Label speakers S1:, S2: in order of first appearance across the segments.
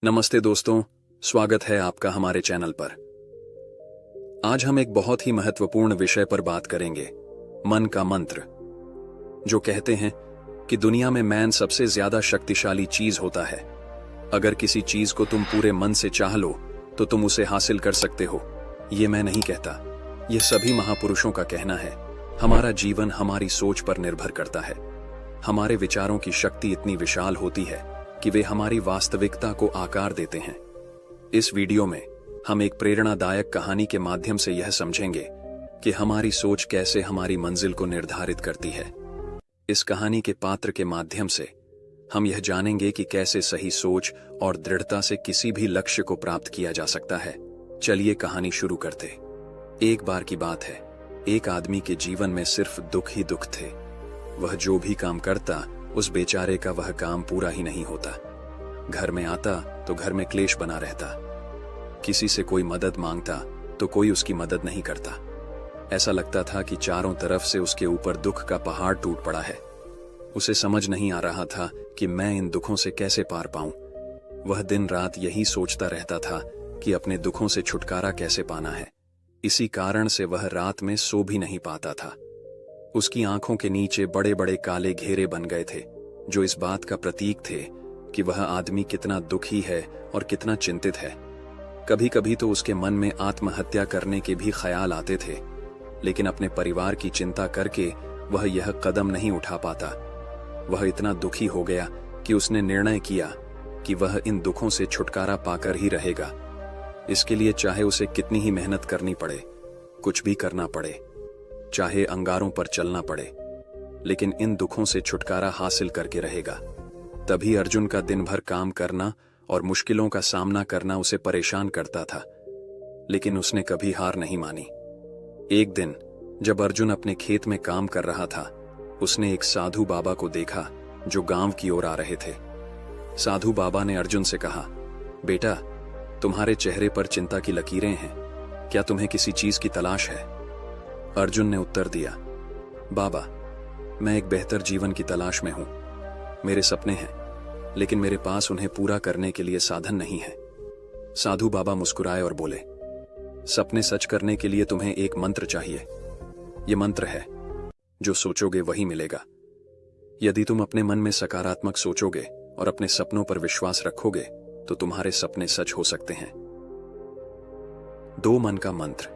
S1: नमस्ते दोस्तों, स्वागत है आपका हमारे चैनल पर। आज हम एक बहुत ही महत्वपूर्ण विषय पर बात करेंगे, मन का मंत्र। जो कहते हैं कि दुनिया में मैन सबसे ज्यादा शक्तिशाली चीज होता है। अगर किसी चीज को तुम पूरे मन से चाह लो तो तुम उसे हासिल कर सकते हो। ये मैं नहीं कहता, ये सभी महापुरुषों का कहना है। हमारा जीवन हमारी सोच पर निर्भर करता है। हमारे विचारों की शक्ति इतनी विशाल होती है कि वे हमारी वास्तविकता को आकार देते हैं। इस वीडियो में हम एक प्रेरणादायक कहानी के माध्यम से यह समझेंगे कि हमारी सोच कैसे हमारी मंजिल को निर्धारित करती है। इस कहानी के पात्र के माध्यम से हम यह जानेंगे कि कैसे सही सोच और दृढ़ता से किसी भी लक्ष्य को प्राप्त किया जा सकता है। चलिए कहानी शुरू करते। एक बार की बात है, एक आदमी के जीवन में सिर्फ दुख ही दुख थे। वह जो भी काम करता, उस बेचारे का वह काम पूरा ही नहीं होता। घर में आता तो घर में क्लेश बना रहता। किसी से कोई मदद मांगता तो कोई उसकी मदद नहीं करता। ऐसा लगता था कि चारों तरफ से उसके ऊपर दुख का पहाड़ टूट पड़ा है। उसे समझ नहीं आ रहा था कि मैं इन दुखों से कैसे पार पाऊं। वह दिन रात यही सोचता रहता था कि अपने दुखों से छुटकारा कैसे पाना है। इसी कारण से वह रात में सो भी नहीं पाता था। उसकी आंखों के नीचे बड़े बड़े काले घेरे बन गए थे, जो इस बात का प्रतीक थे कि वह आदमी कितना दुखी है और कितना चिंतित है। कभी कभी तो उसके मन में आत्महत्या करने के भी ख्याल आते थे, लेकिन अपने परिवार की चिंता करके वह यह कदम नहीं उठा पाता। वह इतना दुखी हो गया कि उसने निर्णय किया कि वह इन दुखों से छुटकारा पाकर ही रहेगा। इसके लिए चाहे उसे कितनी ही मेहनत करनी पड़े, कुछ भी करना पड़े, चाहे अंगारों पर चलना पड़े, लेकिन इन दुखों से छुटकारा हासिल करके रहेगा। तभी अर्जुन का दिन भर काम करना और मुश्किलों का सामना करना उसे परेशान करता था, लेकिन उसने कभी हार नहीं मानी। एक दिन जब अर्जुन अपने खेत में काम कर रहा था, उसने एक साधु बाबा को देखा जो गांव की ओर आ रहे थे। साधु बाबा ने अर्जुन से कहा, बेटा, तुम्हारे चेहरे पर चिंता की लकीरें हैं, क्या तुम्हें किसी चीज की तलाश है? अर्जुन ने उत्तर दिया, बाबा, मैं एक बेहतर जीवन की तलाश में हूं। मेरे सपने हैं, लेकिन मेरे पास उन्हें पूरा करने के लिए साधन नहीं है। साधु बाबा मुस्कुराए और बोले, सपने सच करने के लिए तुम्हें एक मंत्र चाहिए। यह मंत्र है, जो सोचोगे वही मिलेगा। यदि तुम अपने मन में सकारात्मक सोचोगे और अपने सपनों पर विश्वास रखोगे तो तुम्हारे सपने सच हो सकते हैं। 2 मन का मंत्र।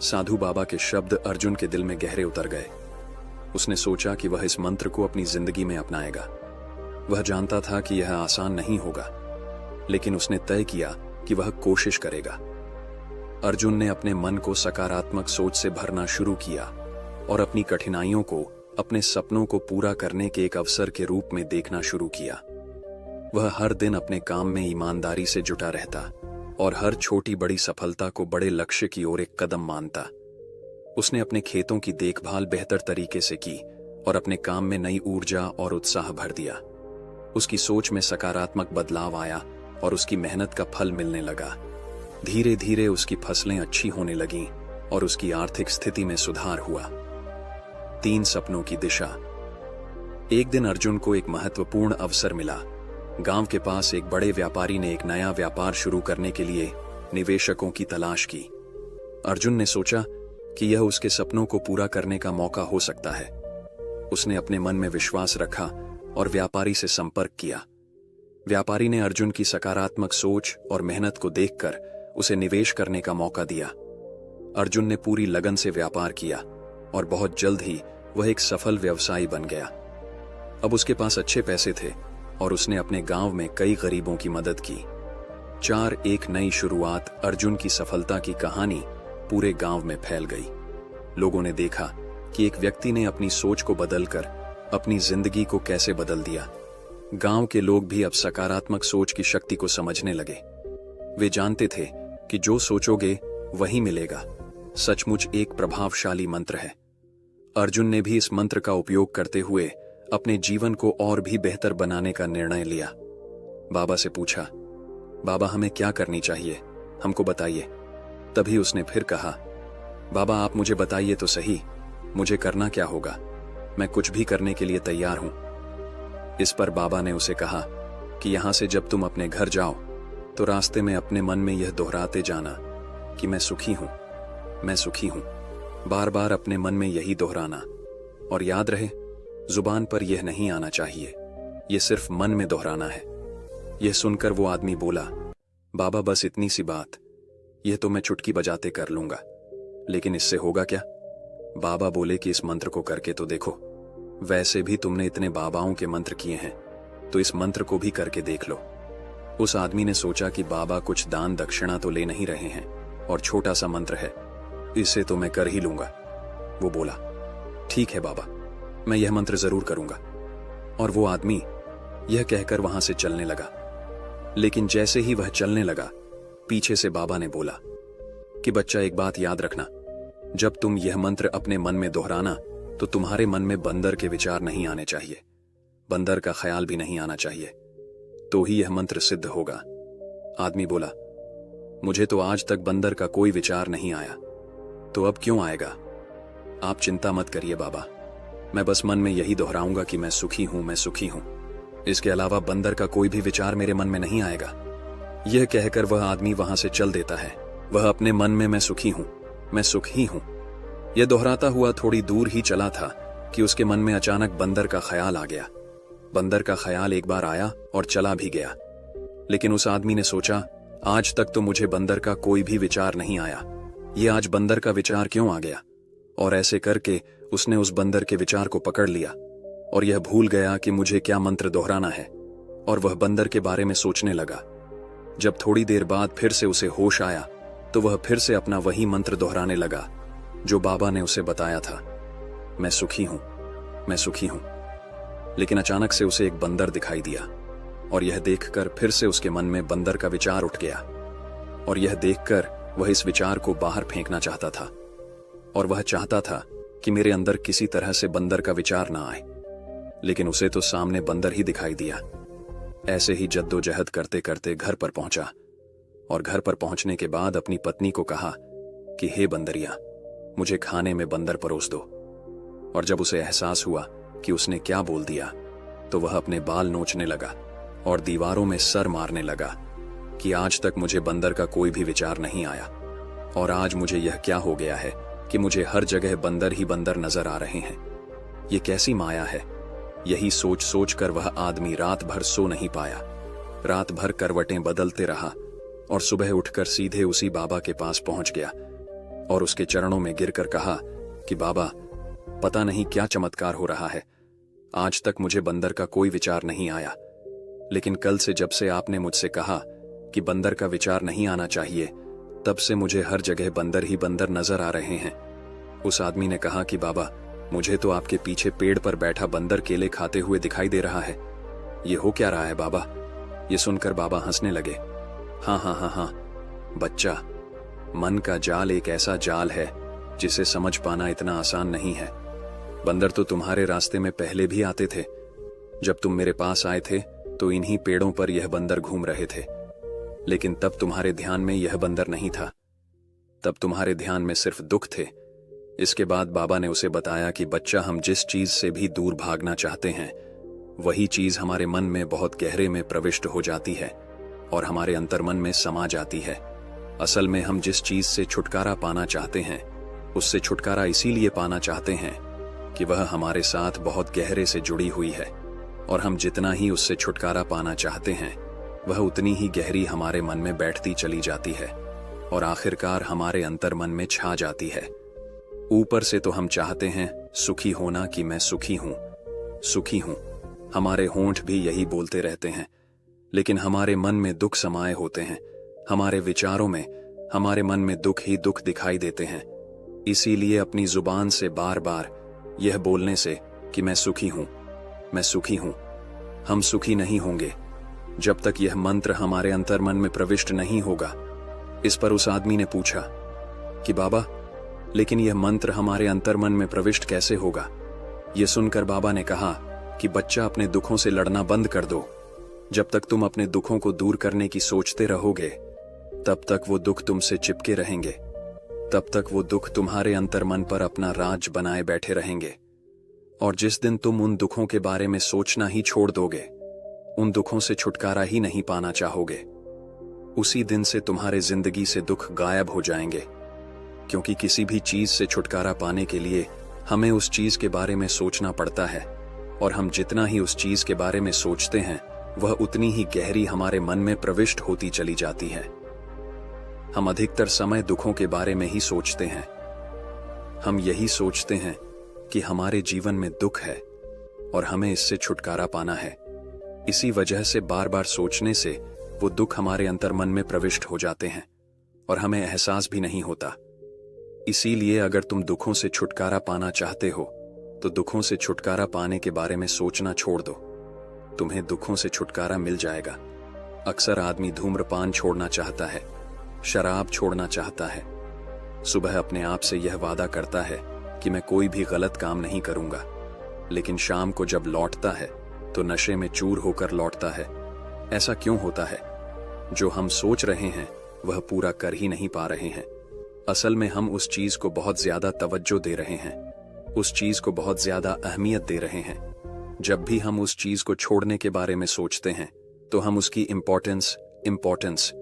S1: साधु बाबा के शब्द अर्जुन के दिल में गहरे उतर गए। उसने सोचा कि वह इस मंत्र को अपनी जिंदगी में अपनाएगा। वह जानता था कि यह आसान नहीं होगा, लेकिन उसने तय किया कि वह कोशिश करेगा। अर्जुन ने अपने मन को सकारात्मक सोच से भरना शुरू किया और अपनी कठिनाइयों को अपने सपनों को पूरा करने के एक अवसर के रूप में देखना शुरू किया। वह हर दिन अपने काम में ईमानदारी से जुटा रहता और हर छोटी बड़ी सफलता को बड़े लक्ष्य की ओर एक कदम मानता। उसने अपने खेतों की देखभाल बेहतर तरीके से की और अपने काम में नई ऊर्जा और उत्साह भर दिया। उसकी सोच में सकारात्मक बदलाव आया और उसकी मेहनत का फल मिलने लगा। धीरे धीरे उसकी फसलें अच्छी होने लगीं और उसकी आर्थिक स्थिति में सुधार हुआ। 3 सपनों की दिशा। एक दिन अर्जुन को एक महत्वपूर्ण अवसर मिला। गांव के पास एक बड़े व्यापारी ने एक नया व्यापार शुरू करने के लिए निवेशकों की तलाश की। अर्जुन ने सोचा कि यह उसके सपनों को पूरा करने का मौका हो सकता है। उसने अपने मन में विश्वास रखा और व्यापारी से संपर्क किया। व्यापारी ने अर्जुन की सकारात्मक सोच और मेहनत को देखकर उसे निवेश करने का मौका दिया। अर्जुन ने पूरी लगन से व्यापार किया और बहुत जल्द ही वह एक सफल व्यवसायी बन गया। अब उसके पास अच्छे पैसे थे और उसने अपने गांव में कई गरीबों की मदद की। 4 एक नई शुरुआत। अर्जुन की सफलता की कहानी पूरे गांव में फैल गई। लोगों ने देखा कि एक व्यक्ति ने अपनी सोच को बदलकर अपनी जिंदगी को कैसे बदल दिया। गांव के लोग भी अब सकारात्मक सोच की शक्ति को समझने लगे। वे जानते थे कि जो सोचोगे वही मिलेगा। सचमुच एक प्रभावशाली मंत्र है। अर्जुन ने भी इस मंत्र का उपयोग करते हुए अपने जीवन को और भी बेहतर बनाने का निर्णय लिया। बाबा से पूछा, बाबा, हमें क्या करनी चाहिए, हमको बताइए। तभी उसने फिर कहा, बाबा, आप मुझे बताइए तो सही, मुझे करना क्या होगा? मैं कुछ भी करने के लिए तैयार हूं। इस पर बाबा ने उसे कहा कि यहां से जब तुम अपने घर जाओ तो रास्ते में अपने मन में यह दोहराते जाना कि मैं सुखी हूं, मैं सुखी हूं। बार बार अपने मन में यही दोहराना। और याद रहे, जुबान पर यह नहीं आना चाहिए, यह सिर्फ मन में दोहराना है। यह सुनकर वो आदमी बोला, बाबा बस इतनी सी बात, यह तो मैं चुटकी बजाते कर लूंगा, लेकिन इससे होगा क्या? बाबा बोले कि इस मंत्र को करके तो देखो। वैसे भी तुमने इतने बाबाओं के मंत्र किए हैं, तो इस मंत्र को भी करके देख लो। उस आदमी ने सोचा कि बाबा कुछ दान दक्षिणा तो ले नहीं रहे हैं और छोटा सा मंत्र है, इसे तो मैं कर ही लूंगा। वो बोला, ठीक है बाबा, मैं यह मंत्र जरूर करूंगा। और वो आदमी यह कहकर वहां से चलने लगा। लेकिन जैसे ही वह चलने लगा, पीछे से बाबा ने बोला कि बच्चा एक बात याद रखना, जब तुम यह मंत्र अपने मन में दोहराना तो तुम्हारे मन में बंदर के विचार नहीं आने चाहिए, बंदर का ख्याल भी नहीं आना चाहिए, तो ही यह मंत्र सिद्ध होगा। आदमी बोला, मुझे तो आज तक बंदर का कोई विचार नहीं आया, तो अब क्यों आएगा? आप चिंता मत करिए बाबा, मैं बस मन में यही दोहराऊंगा कि मैं सुखी हूं, मैं सुखी हूं। इसके अलावा बंदर का कोई भी विचार मेरे मन में नहीं आएगा। यह कहकर वह आदमी वहां से चल देता है। वह अपने मन में मैं सुखी हूं, मैं सुखी हूं, यह दोहराता हुआ थोड़ी दूर ही चला था कि उसके मन में अचानक बंदर का ख्याल आ गया। बंदर का ख्याल एक बार आया और चला भी गया। लेकिन उस आदमी ने सोचा, आज तक तो मुझे बंदर का कोई भी विचार नहीं आया, ये आज बंदर का विचार क्यों आ गया? और ऐसे करके उसने उस बंदर के विचार को पकड़ लिया और यह भूल गया कि मुझे क्या मंत्र दोहराना है, और वह बंदर के बारे में सोचने लगा। जब थोड़ी देर बाद फिर से उसे होश आया तो वह फिर से अपना वही मंत्र दोहराने लगा जो बाबा ने उसे बताया था, मैं सुखी हूं, मैं सुखी हूं। लेकिन अचानक से उसे एक बंदर दिखाई दिया और यह देखकर फिर से उसके मन में बंदर का विचार उठ गया। और यह देखकर वह इस विचार को बाहर फेंकना चाहता था, और वह चाहता था कि मेरे अंदर किसी तरह से बंदर का विचार ना आए। लेकिन उसे तो सामने बंदर ही दिखाई दिया। ऐसे ही जद्दोजहद करते करते घर पर पहुंचा और घर पर पहुंचने के बाद अपनी पत्नी को कहा कि हे बंदरिया, मुझे खाने में बंदर परोस दो। और जब उसे एहसास हुआ कि उसने क्या बोल दिया तो वह अपने बाल नोचने लगा और दीवारों में सर मारने लगा कि आज तक मुझे बंदर का कोई भी विचार नहीं आया, और आज मुझे यह क्या हो गया है कि मुझे हर जगह बंदर ही बंदर नजर आ रहे हैं। ये कैसी माया है? यही सोच सोच कर वह आदमी रात भर सो नहीं पाया। रात भर करवटें बदलते रहा और सुबह उठकर सीधे उसी बाबा के पास पहुंच गया और उसके चरणों में गिरकर कहा कि बाबा, पता नहीं क्या चमत्कार हो रहा है, आज तक मुझे बंदर का कोई विचार नहीं आया, लेकिन कल से जब से आपने मुझसे कहा कि बंदर का विचार नहीं आना चाहिए, तब से मुझे हर जगह बंदर ही बंदर नजर आ रहे हैं। उस आदमी ने कहा कि बाबा, मुझे तो आपके पीछे पेड़ पर बैठा बंदर केले खाते हुए दिखाई दे रहा है, ये हो क्या रहा है बाबा? ये सुनकर बाबा हंसने लगे। हाँ हाँ हाँ हाँ बच्चा, मन का जाल एक ऐसा जाल है जिसे समझ पाना इतना आसान नहीं है। बंदर तो तुम्हारे रास्ते में पहले भी आते थे। जब तुम मेरे पास आए थे तो इन्हीं पेड़ों पर यह बंदर घूम रहे थे, लेकिन तब तुम्हारे ध्यान में यह बंदर नहीं था, तब तुम्हारे ध्यान में सिर्फ दुख थे। इसके बाद बाबा ने उसे बताया कि बच्चा, हम जिस चीज से भी दूर भागना चाहते हैं, वही चीज हमारे मन में बहुत गहरे में प्रविष्ट हो जाती है और हमारे अंतर्मन में समा जाती है। असल में हम जिस चीज से छुटकारा पाना चाहते हैं, उससे छुटकारा इसीलिए पाना चाहते हैं कि वह हमारे साथ बहुत गहरे से जुड़ी हुई है, और हम जितना ही उससे छुटकारा पाना चाहते हैं, वह उतनी ही गहरी हमारे मन में बैठती चली जाती है और आखिरकार हमारे अंतर्मन में छा जाती है। ऊपर से तो हम चाहते हैं सुखी होना कि मैं सुखी हूं, सुखी हूं, हमारे होंठ भी यही बोलते रहते हैं, लेकिन हमारे मन में दुख समाये होते हैं। हमारे विचारों में, हमारे मन में दुख ही दुख दिखाई देते हैं। इसीलिए अपनी जुबान से बार बार यह बोलने से कि मैं सुखी हूं, मैं सुखी हूं, हम सुखी नहीं होंगे जब तक यह मंत्र हमारे अंतर्मन में प्रविष्ट नहीं होगा। इस पर उस आदमी ने पूछा कि बाबा, लेकिन यह मंत्र हमारे अंतर्मन में प्रविष्ट कैसे होगा? यह सुनकर बाबा ने कहा कि बच्चा, अपने दुखों से लड़ना बंद कर दो। जब तक तुम अपने दुखों को दूर करने की सोचते रहोगे, तब तक वो दुख तुमसे चिपके रहेंगे, तब तक वो दुख तुम्हारे अंतर्मन पर अपना राज बनाए बैठे रहेंगे। और जिस दिन तुम उन दुखों के बारे में सोचना ही छोड़ दोगे, उन दुखों से छुटकारा ही नहीं पाना चाहोगे, उसी दिन से तुम्हारे जिंदगी से दुख गायब हो जाएंगे। क्योंकि किसी भी चीज से छुटकारा पाने के लिए हमें उस चीज के बारे में सोचना पड़ता है, और हम जितना ही उस चीज के बारे में सोचते हैं वह उतनी ही गहरी हमारे मन में प्रविष्ट होती चली जाती है। हम अधिकतर समय दुखों के बारे में ही सोचते हैं। हम यही सोचते हैं कि हमारे जीवन में दुख है और हमें इससे छुटकारा पाना है। इसी वजह से बार बार सोचने से वो दुख हमारे अंतर मन में प्रविष्ट हो जाते हैं और हमें एहसास भी नहीं होता। इसीलिए अगर तुम दुखों से छुटकारा पाना चाहते हो तो दुखों से छुटकारा पाने के बारे में सोचना छोड़ दो। तुम्हें दुखों से छुटकारा मिल जाएगा। अक्सर आदमी धूम्रपान छोड़ना चाहता है, शराब छोड़ना चाहता है, सुबह अपने आप से यह वादा करता है कि मैं कोई भी गलत काम नहीं करूंगा, लेकिन शाम को जब लौटता है तो नशे में चूर होकर लौटता है। ऐसा क्यों होता है? जो हम सोच रहे हैं वह पूरा कर ही नहीं पा रहे हैं। असल में हम उस चीज को बहुत ज्यादा तवज्जो दे रहे हैं, उस चीज को बहुत ज्यादा अहमियत दे रहे हैं। जब भी हम उस चीज को छोड़ने के बारे में सोचते हैं तो हम उसकी इम्पोर्टेंस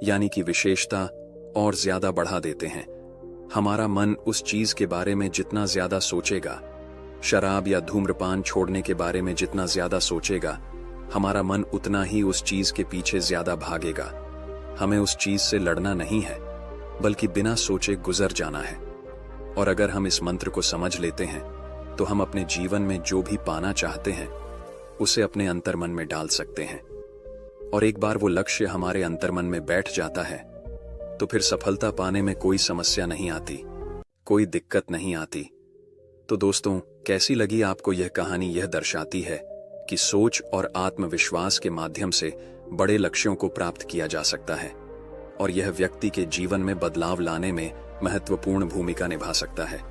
S1: यानी कि विशेषता और ज्यादा बढ़ा देते हैं। हमारा मन उस चीज के बारे में जितना ज्यादा सोचेगा, शराब या धूम्रपान छोड़ने के बारे में जितना ज्यादा सोचेगा, हमारा मन उतना ही उस चीज के पीछे ज्यादा भागेगा। हमें उस चीज से लड़ना नहीं है, बल्कि बिना सोचे गुजर जाना है। और अगर हम इस मंत्र को समझ लेते हैं तो हम अपने जीवन में जो भी पाना चाहते हैं उसे अपने अंतर्मन में डाल सकते हैं। और एक बार वो लक्ष्य हमारे अंतर्मन में बैठ जाता है तो फिर सफलता पाने में कोई समस्या नहीं आती, कोई दिक्कत नहीं आती। तो दोस्तों, कैसी लगी आपको यह कहानी? यह दर्शाती है कि सोच और आत्मविश्वास के माध्यम से बड़े लक्ष्यों को प्राप्त किया जा सकता है और यह व्यक्ति के जीवन में बदलाव लाने में महत्वपूर्ण भूमिका निभा सकता है।